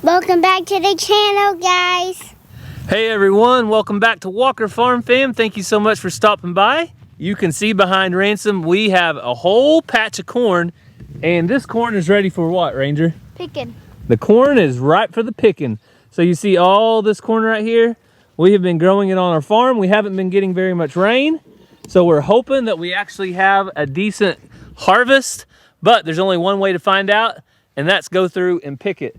Welcome back to the channel, guys. Hey everyone, welcome back to Walker Farm Fam. Thank you so much for stopping by. You can see behind Ransom, we have a whole patch of corn, and this corn is ready for what, Ranger? Picking. The corn is ripe for the picking. So you see all this corn right here? We have been growing it on our farm. We haven't been getting very much rain, so we're hoping that we actually have a decent harvest, but there's only one way to find out, and that's go through and pick it.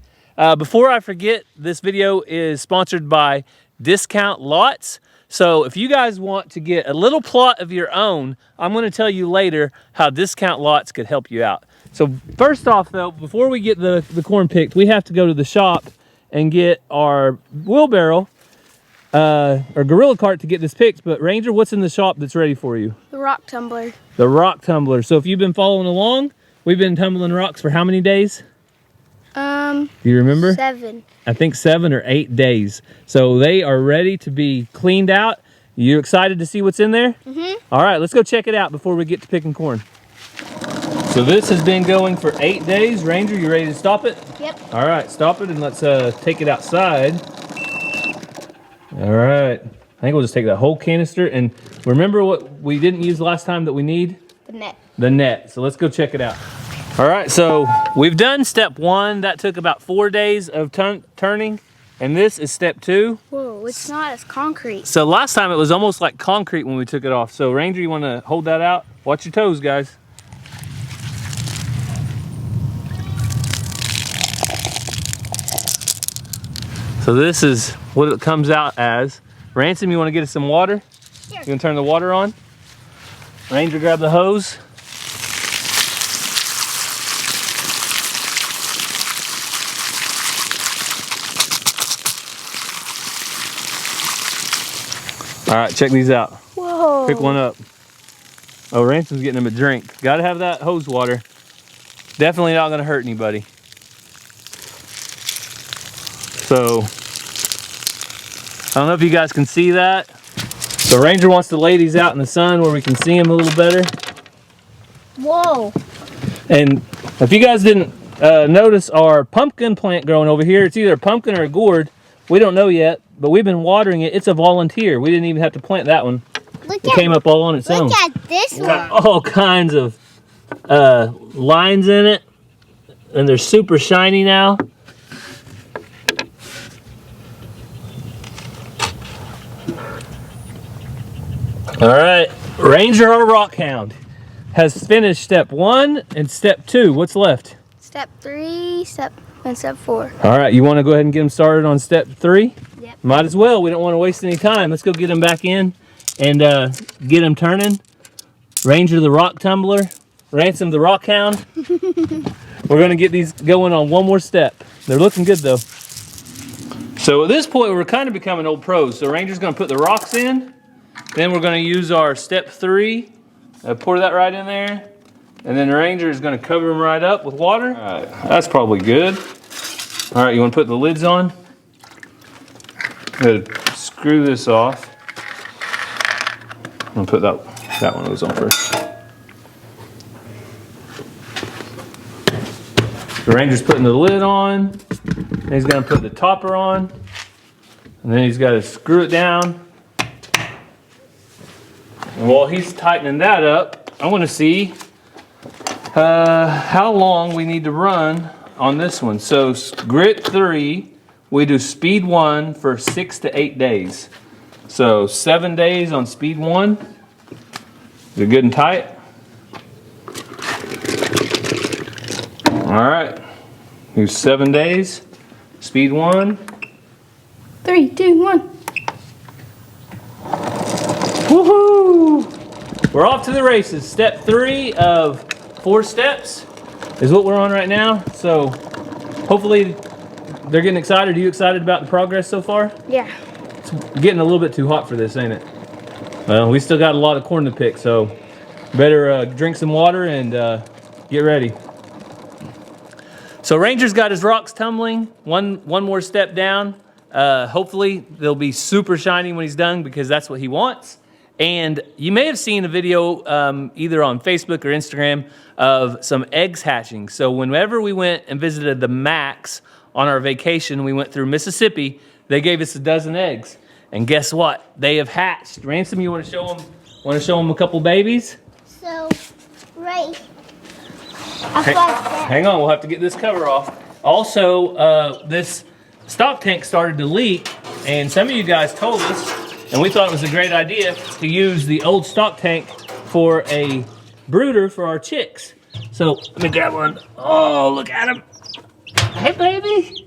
Before I forget, this video is sponsored by Discount Lots. So if you guys want to get a little plot of your own, I'm going to tell you later how Discount Lots could help you out. So first off though, before we get the corn picked, we have to go to the shop and get our wheelbarrow or gorilla cart to get this picked. But Ranger, what's in the shop that's ready for you? The rock tumbler. The rock tumbler. So if you've been following along, we've been tumbling rocks for how many days? Do you remember? 7. I think 7 or 8 days. So they are ready to be cleaned out. You excited to see what's in there? Mm-hmm. All right, let's go check it out before we get to picking corn. So this has been going for 8 days. Ranger, you ready to stop it? Yep. All right, stop it and let's take it outside. All right. I think we'll just take that whole canister. And remember what we didn't use last time that we need? The net. The net. So let's go check it out. All right, so we've done step 1. That took about 4 days of turning. And this is step 2. Whoa, it's not as concrete. So last time it was almost like concrete when we took it off. So Ranger, you want to hold that out? Watch your toes, guys. So this is what it comes out as. Ransom, you want to get us some water? Sure. You want to turn the water on? Ranger, grab the hose. All right, check these out. Whoa. Pick one up. Oh, Ransom's getting him a drink. Gotta have that hose water. Definitely not gonna hurt anybody. So, I don't know if you guys can see that. So Ranger wants to lay these out in the sun where we can see them a little better. Whoa. And if you guys didn't notice our pumpkin plant growing over here, it's either a pumpkin or a gourd. We don't know yet, but we've been watering it. It's a volunteer. We didn't even have to plant that one. It came up all on its own. Look at this one. Got all kinds of lines in it, and they're super shiny now. All right, Ranger, our rock hound, has finished step 1 and step 2. What's left? Step 3, step 4. All right, you want to go ahead and get him started on step 3? Yep. Might as well. We don't want to waste any time. Let's go get him back in and get him turning. Ranger, the rock tumbler. Ransom, the rock hound. We're going to get these going on one more step. They're looking good, though. So at this point, we're kind of becoming old pros. So Ranger's going to put the rocks in. Then we're going to use our step 3. Pour that right in there. And then Ranger is going to cover them right up with water. All right, that's probably good. All right, you want to put the lids on? I'm going to screw this off. I'm going to put that one of those on first. The Ranger's putting the lid on. And he's going to put the topper on. And then he's got to screw it down. And while he's tightening that up, I want to see how long we need to run on this one. So grit 3, we do speed 1 for 6 to 8 days. So 7 days on speed 1. Is it good and tight? All right, do 7 days, speed 1. 3, 2, 1. Woohoo! We're off to the races. Step 3 of 4 steps is what we're on right now. So hopefully they're getting excited. Are you excited about the progress so far? Yeah. It's getting a little bit too hot for this, ain't it? Well, we still got a lot of corn to pick, so better drink some water and get ready. So Ranger's got his rocks tumbling. One more step down. Hopefully they'll be super shiny when he's done because that's what he wants. And you may have seen a video either on Facebook or Instagram of some eggs hatching. So whenever we went and visited the Max on our vacation. We went through Mississippi. They gave us a dozen eggs. And guess what? They have hatched. Ransom, you want to show them? Want to show them a couple babies? So, right. Hang on, we'll have to get this cover off. Also, this stock tank started to leak, and some of you guys told us, and we thought it was a great idea to use the old stock tank for a brooder for our chicks. So let me grab one. Oh, look at him. Hey, baby.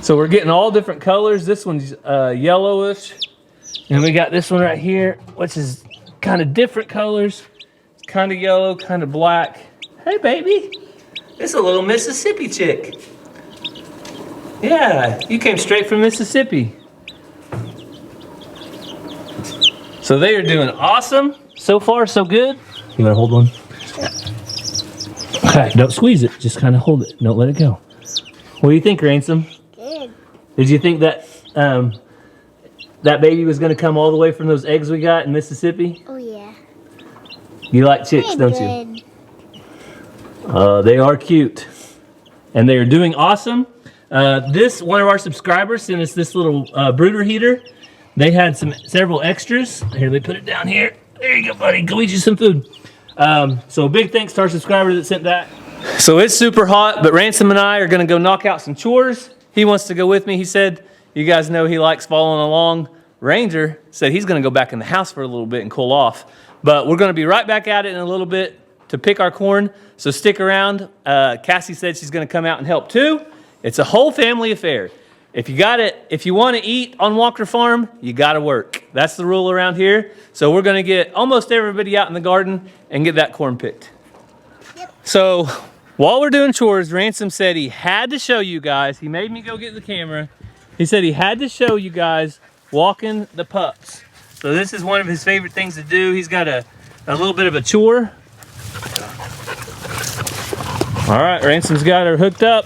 So we're getting all different colors. This one's yellowish. And we got this one right here, which is kind of different colors. It's kind of yellow, kind of black. Hey, baby. This is a little Mississippi chick. Yeah, you came straight from Mississippi. So they are doing awesome. So far, so good. You want to hold one? Okay, don't squeeze it. Just kind of hold it. Don't let it go. What do you think, Ransom? Good. Did you think that that baby was going to come all the way from those eggs we got in Mississippi? Oh, yeah. You like chicks, don't you? They are cute. And they are doing awesome. One of our subscribers sent us this little brooder heater. They had several extras. Here, they put it down here. There you go, buddy. Go eat you some food. So big thanks to our subscriber that sent that. So it's super hot, but Ransom and I are going to go knock out some chores. He wants to go with me. He said, you guys know he likes following along. Ranger said he's going to go back in the house for a little bit and cool off. But we're going to be right back at it in a little bit to pick our corn. So stick around. Cassie said she's going to come out and help too. It's a whole family affair. If you want to eat on Walker Farm, you got to work. That's the rule around here. So we're going to get almost everybody out in the garden and get that corn picked. Yep. So while we're doing chores, Ransom said he had to show you guys. He made me go get the camera. He said he had to show you guys walking the pups. So this is one of his favorite things to do. He's got a little bit of a chore. All right, Ransom's got her hooked up.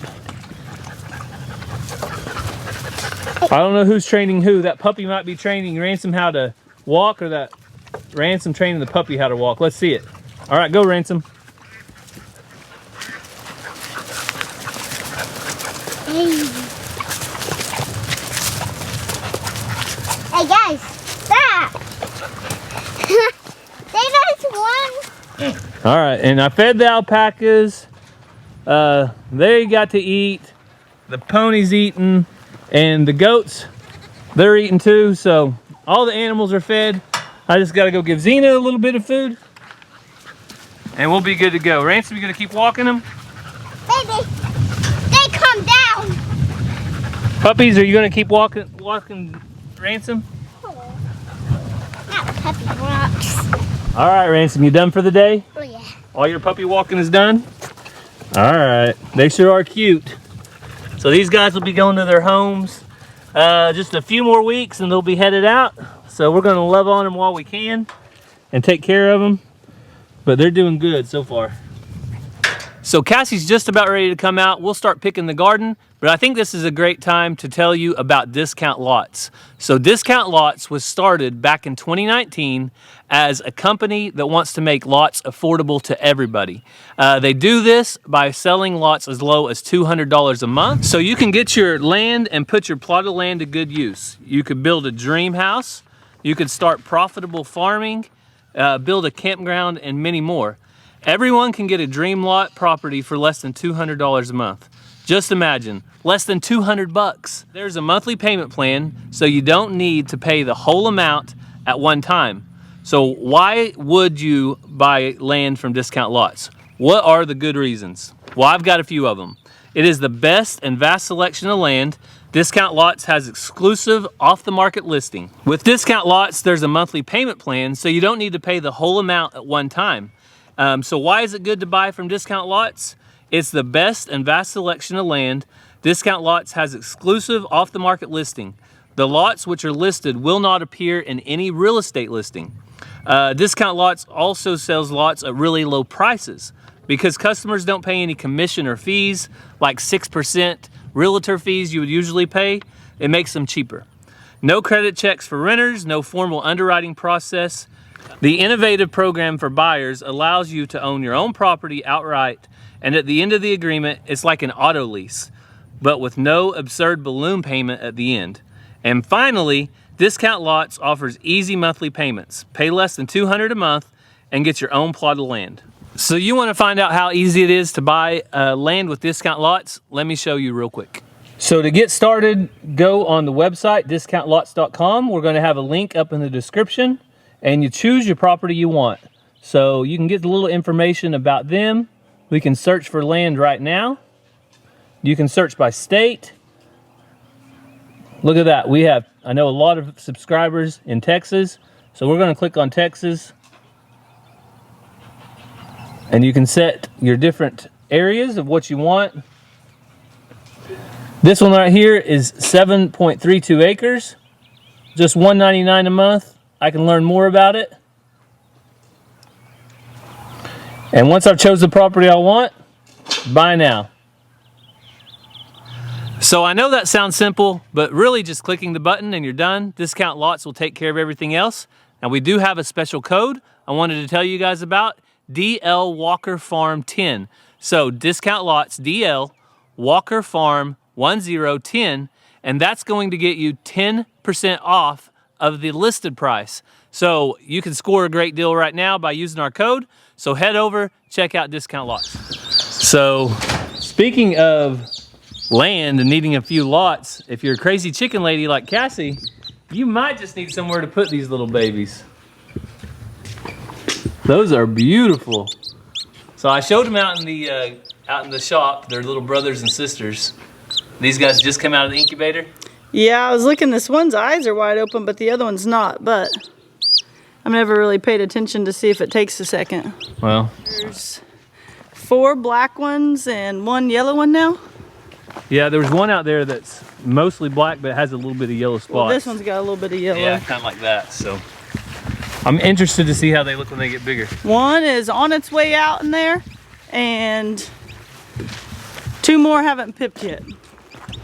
I don't know who's training who. That puppy might be training Ransom how to walk, or that Ransom training the puppy how to walk. Let's see it. All right, go, Ransom. Hey guys, stop! They just won. All right, and I fed the alpacas. They got to eat. The pony's eating. And the goats, they're eating too, so all the animals are fed. I just gotta go give Xena a little bit of food, and we'll be good to go. Ransom, you gonna keep walking them? Baby, they come down. Puppies, are you gonna keep walking Ransom? Not puppy rocks. All right, Ransom, you done for the day? Oh yeah. All your puppy walking is done? All right, they sure are cute. So these guys will be going to their homes just a few more weeks and they'll be headed out. So we're gonna love on them while we can and take care of them. But they're doing good so far. So Cassie's just about ready to come out. We'll start picking the garden, but I think this is a great time to tell you about Discount Lots. So Discount Lots was started back in 2019 as a company that wants to make lots affordable to everybody. They do this by selling lots as low as $200 a month. So you can get your land and put your plot of land to good use. You could build a dream house, you could start profitable farming, build a campground, and many more. Everyone can get a dream lot property for less than $200 a month. Just imagine, less than 200 bucks. There's a monthly payment plan, so you don't need to pay the whole amount at one time. So why would you buy land from Discount Lots? What are the good reasons? Well, I've got a few of them. It is the best and vast selection of land. Discount Lots has exclusive off-the-market listing. With Discount Lots, there's a monthly payment plan, so you don't need to pay the whole amount at one time. So why is it good to buy from Discount Lots? It's the best and vast selection of land. Discount Lots has exclusive off-the-market listing. The lots which are listed will not appear in any real estate listing. Discount Lots also sells lots at really low prices because customers don't pay any commission or fees, like 6% realtor fees you would usually pay. It makes them cheaper. No credit checks for renters, no formal underwriting process. The innovative program for buyers allows you to own your own property outright, and at the end of the agreement, it's like an auto lease, but with no absurd balloon payment at the end. And finally, Discount Lots offers easy monthly payments. Pay less than $200 a month and get your own plot of land. So you want to find out how easy it is to buy land with Discount Lots? Let me show you real quick. So to get started, go on the website, discountlots.com. We're going to have a link up in the description, and you choose your property you want. So you can get a little information about them. We can search for land right now. You can search by state. Look at that. We have, I know, a lot of subscribers in Texas. So we're going to click on Texas. And you can set your different areas of what you want. This one right here is 7.32 acres, just $199 a month. I can learn more about it. And once I've chosen the property I want, buy now. So I know that sounds simple, but really just clicking the button and you're done. Discount Lots will take care of everything else. Now we do have a special code I wanted to tell you guys about. DL Walker Farm 10. So Discount Lots DL Walker Farm 1010, and that's going to get you 10% off of the listed price. So you can score a great deal right now by using our code. So head over, check out Discount Lots. So speaking of land and needing a few lots, if you're a crazy chicken lady like Cassie, you might just need somewhere to put these little babies. Those are beautiful. So I showed them out in the shop. They're little brothers and sisters. These guys just come out of the incubator. Yeah, I was looking. This one's eyes are wide open, but the other one's not. But I've never really paid attention to see if it takes a second. Well, There's 4 black ones and 1 yellow one now. yeah, there was one out there that's mostly black, but has a little bit of yellow spots. Well, this one's got a little bit of yellow. Yeah, kind of like that. So I'm interested to see how they look when they get bigger. One is on its way out in there, and 2 more haven't pipped yet.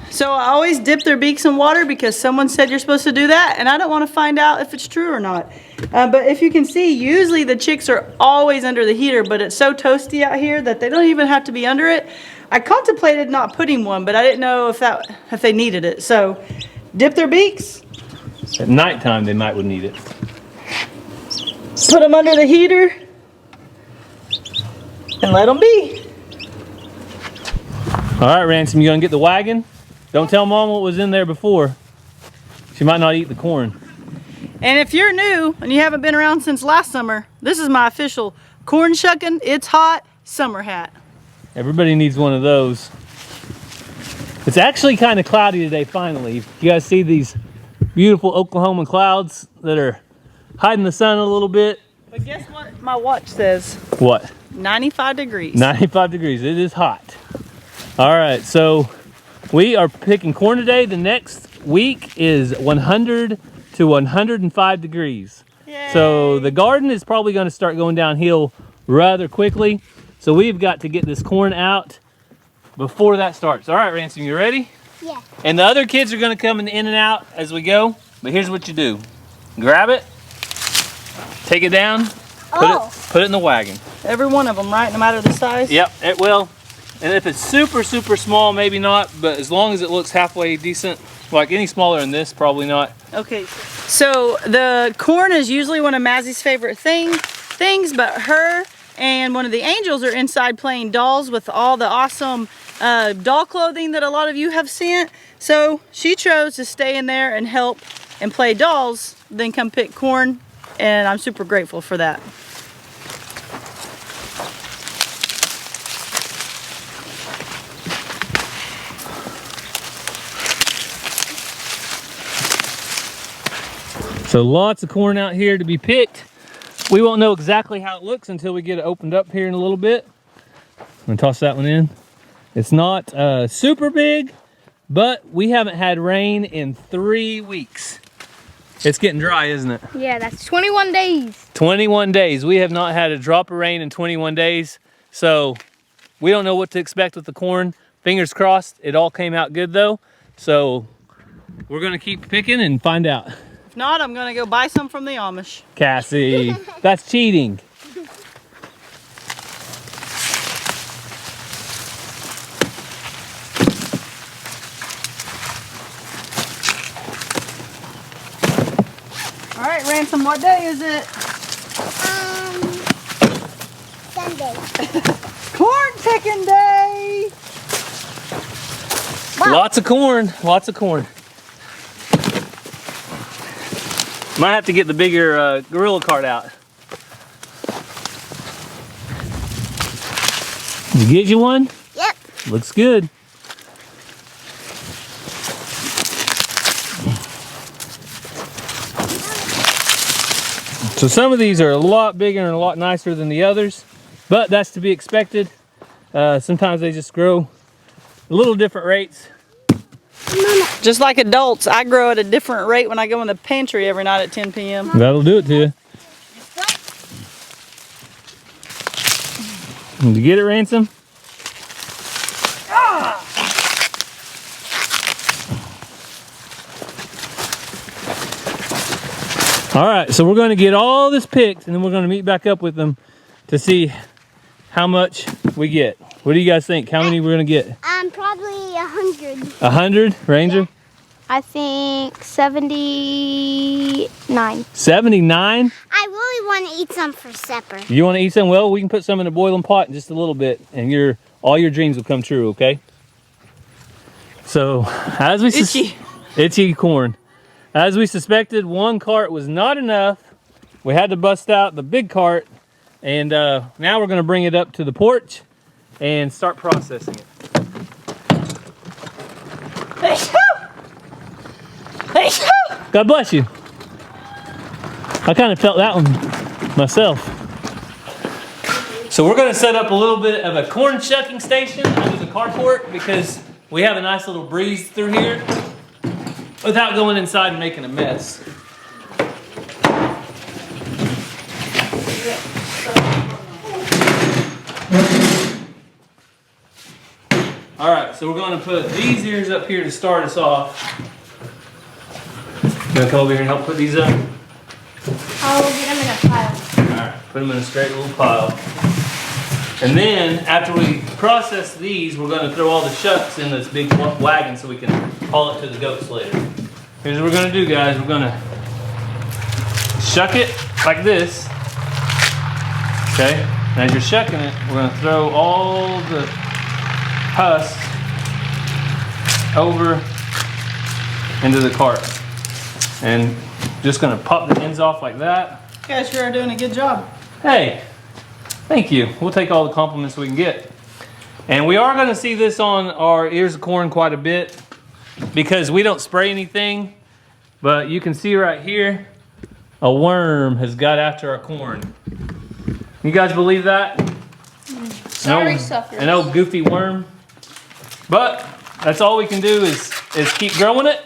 So I always dip their beaks in water because someone said you're supposed to do that, and I don't want to find out if it's true or not. But if you can see, usually the chicks are always under the heater, but it's so toasty out here that they don't even have to be under it. I contemplated not putting one, but I didn't know if they needed it. So dip their beaks. At nighttime, they might would need it. Put them under the heater and let them be. All right, Ransom, you gonna get the wagon? Don't tell Mom what was in there before. She might not eat the corn. And if you're new and you haven't been around since last summer, this is my official corn shucking, it's hot summer hat. Everybody needs one of those. It's actually kind of cloudy today, finally. You guys see these beautiful Oklahoma clouds that are hiding the sun a little bit? But guess what my watch says? What? 95 degrees. 95 degrees. It is hot. All right, so we are picking corn today. The next week is 100 to 105 degrees. Yay. So the garden is probably going to start going downhill rather quickly. So we've got to get this corn out before that starts. All right, Ransom, you ready? Yeah. And the other kids are going to come in and out as we go. But here's what you do. Grab it, take it down, put it in the wagon. Every one of them, right? No matter the size? Yep, it will. And if it's super, super small, maybe not. But as long as it looks halfway decent, like any smaller than this, probably not. Okay, so the corn is usually one of Mazzie's favorite things, but her and one of the angels are inside playing dolls with all the awesome doll clothing that a lot of you have sent. So she chose to stay in there and help and play dolls, then come pick corn, and I'm super grateful for that. So lots of corn out here to be picked. We won't know exactly how it looks until we get it opened up here in a little bit. I'm gonna toss that one in. It's not super big, but we haven't had rain in 3 weeks. It's getting dry, isn't it? Yeah, that's 21 days. 21 days. We have not had a drop of rain in 21 days. So we don't know what to expect with the corn. Fingers crossed, it all came out good though. So we're gonna keep picking and find out. If not, I'm gonna go buy some from the Amish. Cassie, that's cheating. All right, Ransom, what day is it? Sunday. Corn picking day. Lots of corn, lots of corn. Might have to get the bigger gorilla cart out. Did you get you one? Yep. Looks good. So some of these are a lot bigger and a lot nicer than the others, but that's to be expected. Sometimes they just grow a little different rates. Just like adults, I grow at a different rate when I go in the pantry every night at 10 p.m. That'll do it to you. Did you get it, Ransom? All right, so we're going to get all this picked, and then we're going to meet back up with them to see how much we get. What do you guys think? How many we're going to get? Probably 100. 100, Ranger? I think 79. 79? I really want to eat some for supper. You want to eat some? Well, we can put some in a boiling pot in just a little bit, and all your dreams will come true, okay? So, as we itchy corn. As we suspected, one cart was not enough. We had to bust out the big cart, and now we're going to bring it up to the porch and start processing it. God bless you. I kind of felt that one myself. So we're going to set up a little bit of a corn shucking station under the carport because we have a nice little breeze through here without going inside and making a mess. All right, so we're going to put these ears up here to start us off. You want to come over here and help put these up? I'll get them in a pile. All right, put them in a straight little pile. And then, after we process these, we're going to throw all the shucks in this big wagon so we can haul it to the goats later. Here's what we're going to do, guys. We're going to shuck it like this. Okay? And as you're shucking it, we're going to throw all the husk over into the cart. And just going to pop the ends off like that. You guys sure are doing a good job. Hey, thank you. We'll take all the compliments we can get. And we are going to see this on our ears of corn quite a bit because we don't spray anything. But you can see right here, a worm has got after our corn. You guys believe that? Sorry, suckers. An old goofy worm. But that's all we can do is keep growing it.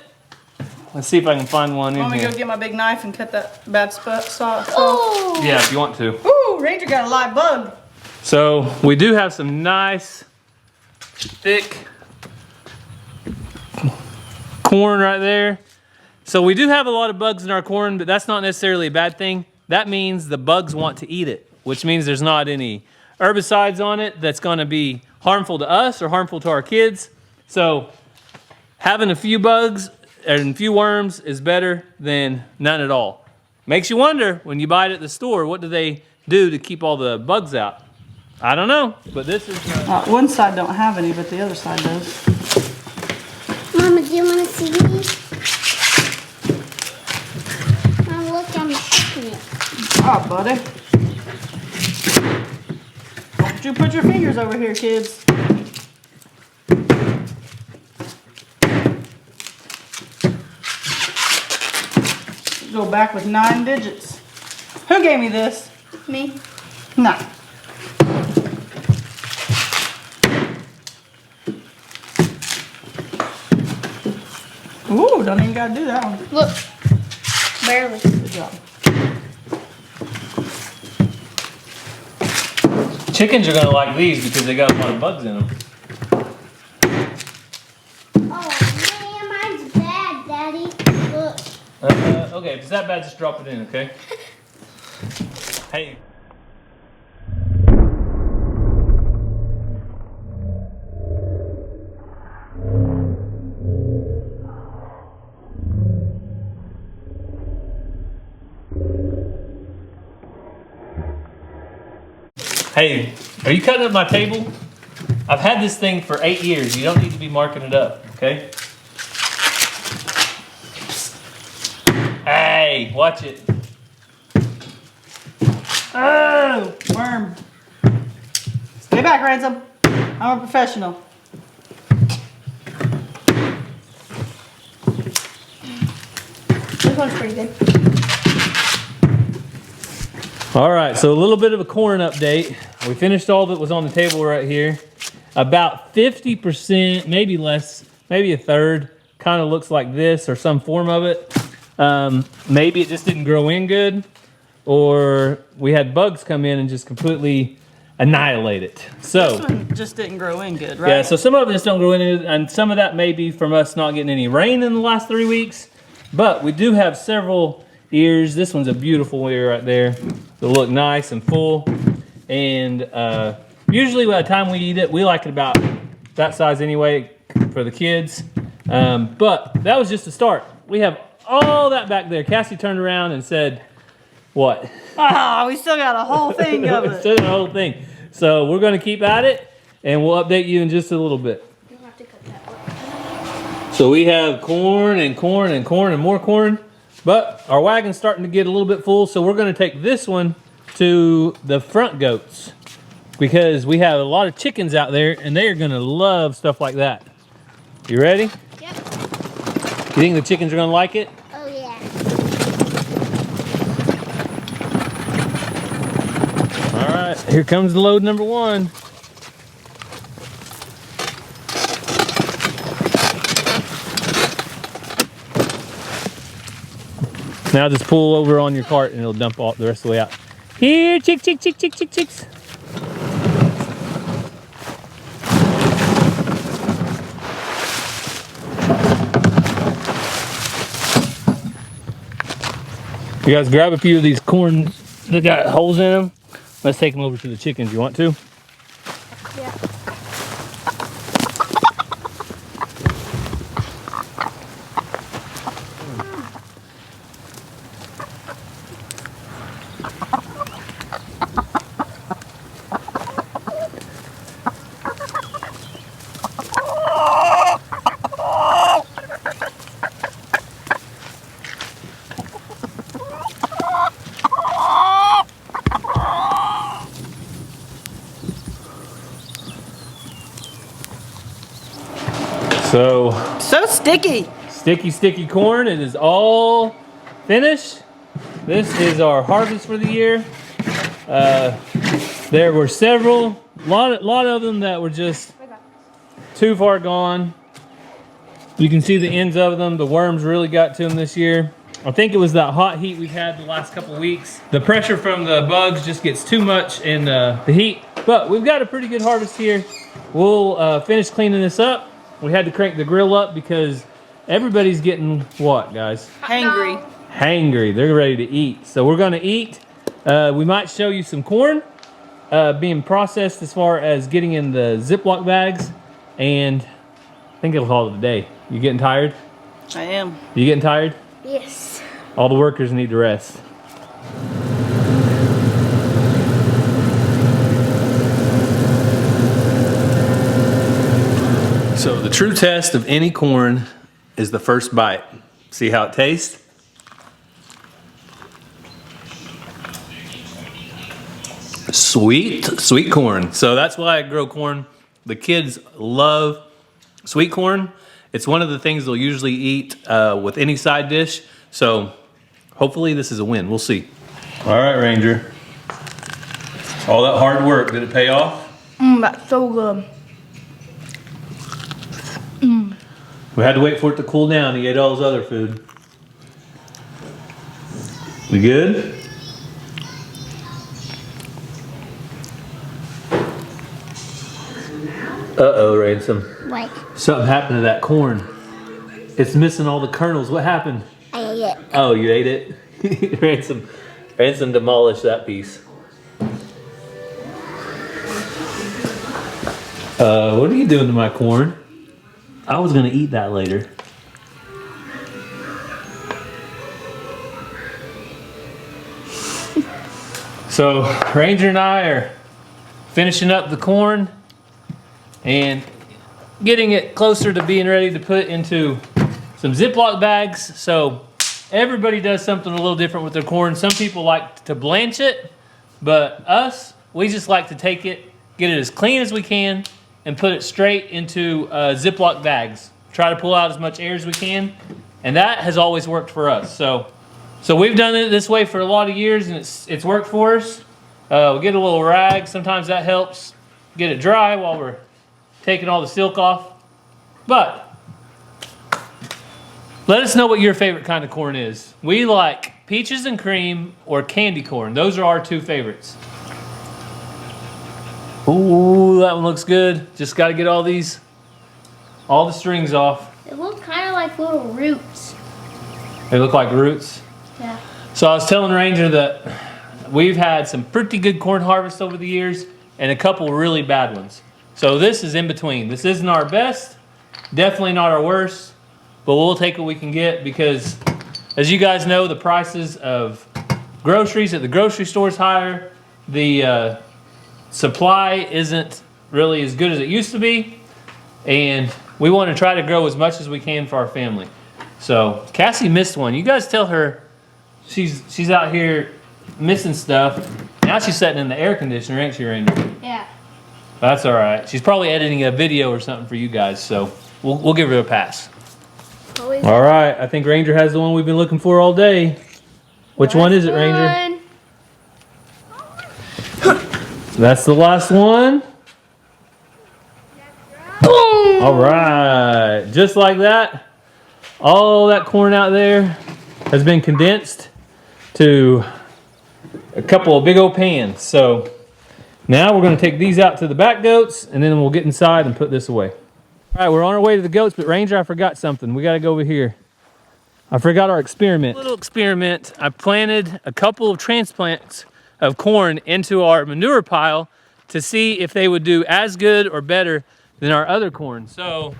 Let's see if I can find one in Want me to here. go get my big knife and cut that bad saw? Oh! Yeah, if you want to. Ooh, Ranger got a live bug. So we do have some nice, thick corn right there. So we do have a lot of bugs in our corn, but that's not necessarily a bad thing. That means the bugs want to eat it, which means there's not any herbicides on it that's going to be harmful to us or harmful to our kids. So having a few bugs and a few worms is better than none at all. Makes you wonder, when you buy it at the store, what do they do to keep all the bugs out? I don't know, but this is... One side don't have any, but the other side does. Mama, do you want to see these? Mom, look, I'm shucking it. Oh, buddy. Don't you put your fingers over here, kids. Go back with 9 digits. Who gave me this? Me. No. Ooh, don't even gotta do that one. Look. Barely. Good job. Chickens are going to like these because they got a lot of bugs in them. Oh, man, mine's bad, Daddy. Look. Okay, if it's that bad, just drop it in, okay? Hey. Hey, are you cutting up my table? I've had this thing for 8 years. You don't need to be marking it up, okay? Hey, watch it. Oh, worm. Stay back, Ransom. I'm a professional. This one's pretty good. All right, so a little bit of a corn update. We finished all that was on the table right here. About 50%, maybe less, maybe a third, kind of looks like this or some form of it. Maybe it just didn't grow in good, or we had bugs come in and just completely annihilate it. So This one just didn't grow in good, right? yeah, so some of this don't grow in, and some of that may be from us not getting any rain in the last 3 weeks. But we do have several ears. This one's a beautiful ear right there. It'll look nice and full. And usually by the time we eat it, we like it about that size anyway for the kids. But that was just the start. We have all that back there. Cassie turned around and said, what? Oh, we still got a whole thing of it. Still the whole thing. So we're going to keep at it, and we'll update you in just a little bit. You'll have to cut that one. So we have corn and corn and corn and more corn, but our wagon's starting to get a little bit full, so we're going to take this one to the front goats because we have a lot of chickens out there, and they are going to love stuff like that. You ready? Yep. You think the chickens are going to like it? Oh, yeah. All right, here comes the load number one. Now just pull over on your cart and it'll dump all the rest of the way out. Here, chicks. You guys grab a few of these corn that got holes in them. Let's take them over to the chickens. You want to? Yeah. So sticky. Sticky corn. It is all finished. This is our harvest for the year. There were several, lot of them that were just too far gone. You can see the ends of them. The worms really got to them this year. I think it was that hot heat we've had the last couple of weeks. The pressure from the bugs just gets too much in the heat. But we've got a pretty good harvest here. We'll finish cleaning this up. We had to crank the grill up because everybody's getting what, guys? Hangry. Hangry. They're ready to eat. So we're gonna eat. We might show you some corn being processed as far as getting in the Ziploc bags. And I think it'll call it a day. You getting tired? I am. You getting tired? Yes. All the workers need to rest. So the true test of any corn is the first bite. See how it tastes? Sweet corn. So that's why I grow corn. The kids love sweet corn. It's one of the things they'll usually eat with any side dish. So hopefully this is a win. We'll see. All right, Ranger. All that hard work, did it pay off? That's so good. We had to wait for it to cool down to eat all his other food. We good? Uh-oh, Ransom. What? Something happened to that corn. It's missing all the kernels. What happened? Yeah. it. Oh, you ate it? Ransom demolished that piece. What are you doing to my corn? I was gonna eat that later. So Ranger and I are finishing up the corn and getting it closer to being ready to put into some Ziploc bags. So everybody does something a little different with their corn. Some people like to blanch it, but us, we just like to take it, get it as clean as we can, and put it straight into Ziploc bags. Try to pull out as much air as we can, and that has always worked for us. So we've done it this way for a lot of years, and it's worked for us. We get a little rag. Sometimes that helps get it dry while we're taking all the silk off. But let us know what your favorite kind of corn is. We like peaches and cream or candy corn. Those are our two favorites. Ooh, that one looks good. Just got to get all the strings off. They look kind of like little roots. They look like roots? Yeah. So I was telling Ranger that we've had some pretty good corn harvests over the years and a couple really bad ones. So this is in between. This isn't our best, definitely not our worst, but we'll take what we can get because, as you guys know, the prices of groceries at the grocery store is higher. The supply isn't really as good as it used to be, and we want to try to grow as much as we can for our family. So Cassie missed one. You guys tell her she's out here missing stuff. Now she's sitting in the air conditioner, ain't she, Ranger? Yeah. That's all right. She's probably editing a video or something for you guys, so we'll give her a pass. Always. All right, I think Ranger has the one we've been looking for all day. Which one is it, Ranger? That's the last one. Boom! All right, just like that, all that corn out there has been condensed to a couple of big old pans. So now we're going to take these out to the back goats, and then we'll get inside and put this away. All right, we're on our way to the goats, but Ranger, I forgot something. We got to go over here. I forgot our experiment. Little experiment. I planted a couple of transplants of corn into our manure pile to see if they would do as good or better than our other corn. So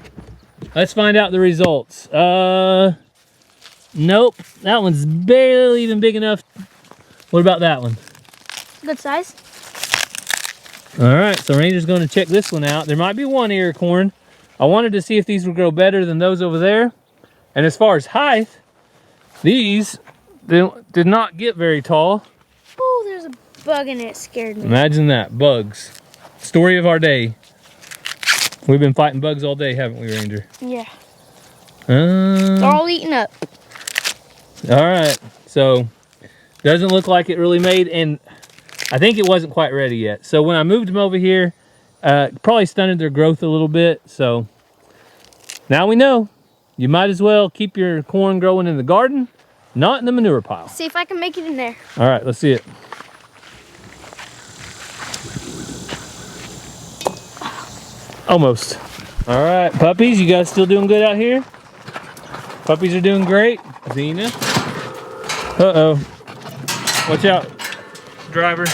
let's find out the results. Nope, that one's barely even big enough. What about that one? Good size. All right, so Ranger's going to check this one out. There might be one ear of corn. I wanted to see if these would grow better than those over there. And as far as height, these did not get very tall. Oh, there's a bug in it. It scared me. Imagine that, bugs. Story of our day. We've been fighting bugs all day, haven't we, Ranger? Yeah. They're all eaten up. All right, so doesn't look like it really made, and I think it wasn't quite ready yet. So when I moved them over here, probably stunted their growth a little bit. So now we know you might as well keep your corn growing in the garden, not in the manure pile. See if I can make it in there. All right, let's see it. Almost. All right, puppies, you guys still doing good out here? Puppies are doing great. Zena. Uh-oh. Watch out, driver.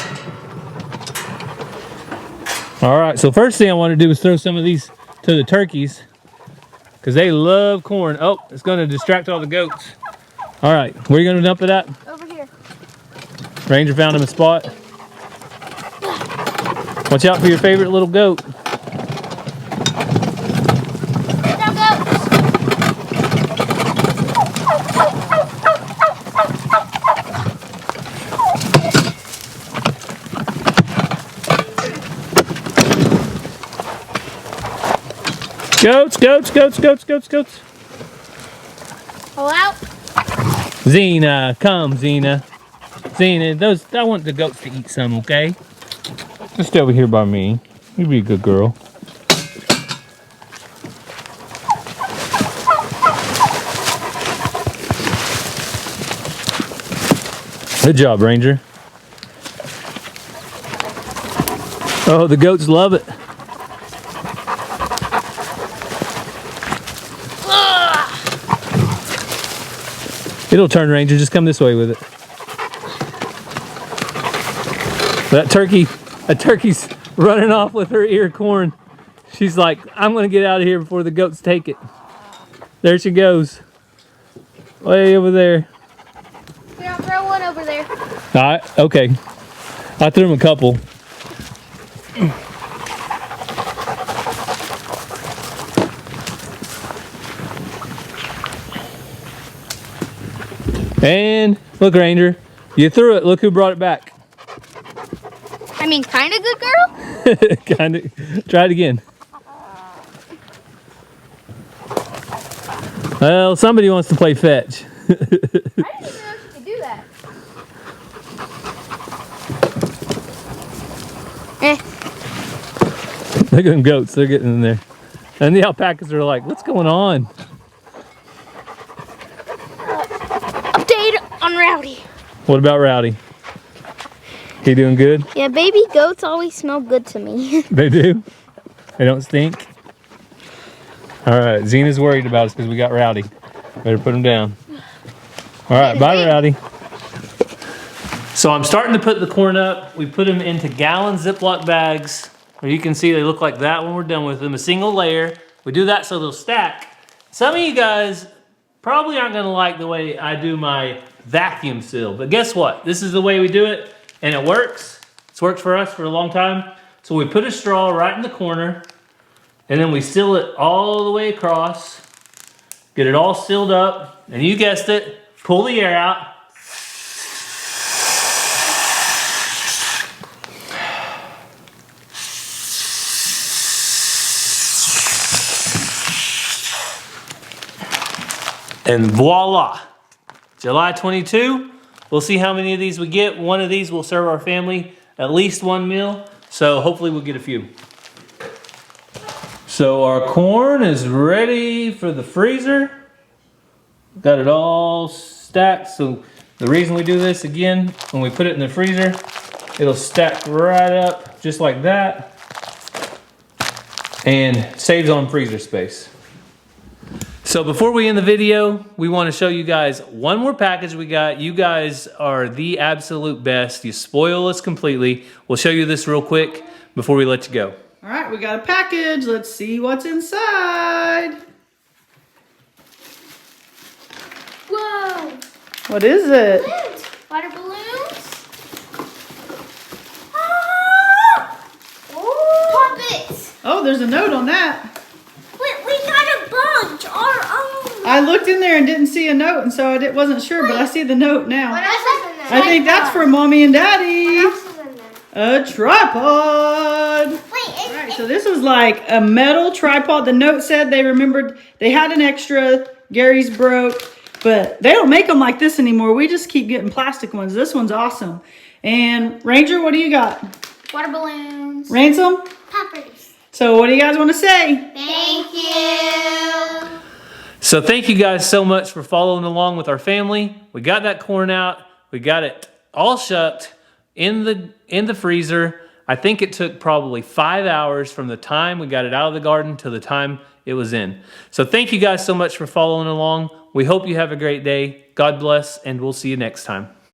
All right, so first thing I want to do is throw some of these to the turkeys because they love corn. Oh, it's going to distract all the goats. All right, where are you going to dump it at? Over here. Ranger found him a spot. Watch out for your favorite little goat. Goats, goats, goats, goats, goats, goats. All out. Zena, come, Zena. Zena, I want the goats to eat some, okay? Just stay over here by me. You be a good girl. Good job, Ranger. Oh, the goats love it. It'll turn, Ranger. Just come this way with it. That turkey's running off with her ear corn. She's like, I'm gonna get out of here before the goats take it. There she goes. Way over there. Here, I'll throw one over there. All right, okay. I threw him a couple. And look, Ranger, you threw it. Look who brought it back. I mean, kind of good girl. Kind of. Try it again. Well, somebody wants to play fetch. I didn't even know she could do that. Look at them goats. They're getting in there. And the alpacas are like, what's going on? Update on Rowdy. What about Rowdy? He doing good? Yeah, baby goats always smell good to me. They do? They don't stink? All right, Zena's worried about us because we got Rowdy. Better put him down. All right, bye, Rowdy. So I'm starting to put the corn up. We put them into gallon Ziploc bags. Where you can see they look like that when we're done with them. A single layer. We do that so they'll stack. Some of you guys probably aren't gonna like the way I do my vacuum seal, but guess what? This is the way we do it, and it works. It's worked for us for a long time. So we put a straw right in the corner, and then we seal it all the way across, get it all sealed up, and you guessed it, pull the air out. And voila, July 22. We'll see how many of these we get. One of these will serve our family at least one meal. So hopefully we'll get a few. So our corn is ready for the freezer. Got it all stacked. So the reason we do this again, when we put it in the freezer, it'll stack right up just like that and saves on freezer space. So before we end the video, we want to show you guys one more package we got. You guys are the absolute best. You spoil us completely. We'll show you this real quick before we let you go. All right, we got a package. Let's see what's inside. Whoa. What is it? Balloons. Water balloons. Puppets. Oh, there's a note on that. We got a bunch. Our own. I looked in there and didn't see a note, and so I wasn't sure, but I see the note now. What else is in there? I think that's for Mommy and Daddy. What else is in there? A tripod. Wait, Alright, so this was like a metal tripod. The note said they remembered they had an extra. Gary's broke, but they don't make them like this anymore. We just keep getting plastic ones. This one's awesome. And Ranger, what do you got? water balloons. Ransom? Puppets. So what do you guys want to say? Thank you. So thank you guys so much for following along with our family. We got that corn out. We got it all shucked in the freezer. I think it took probably 5 hours from the time we got it out of the garden to the time it was in. So thank you guys so much for following along. We hope you have a great day. God bless, and we'll see you next time.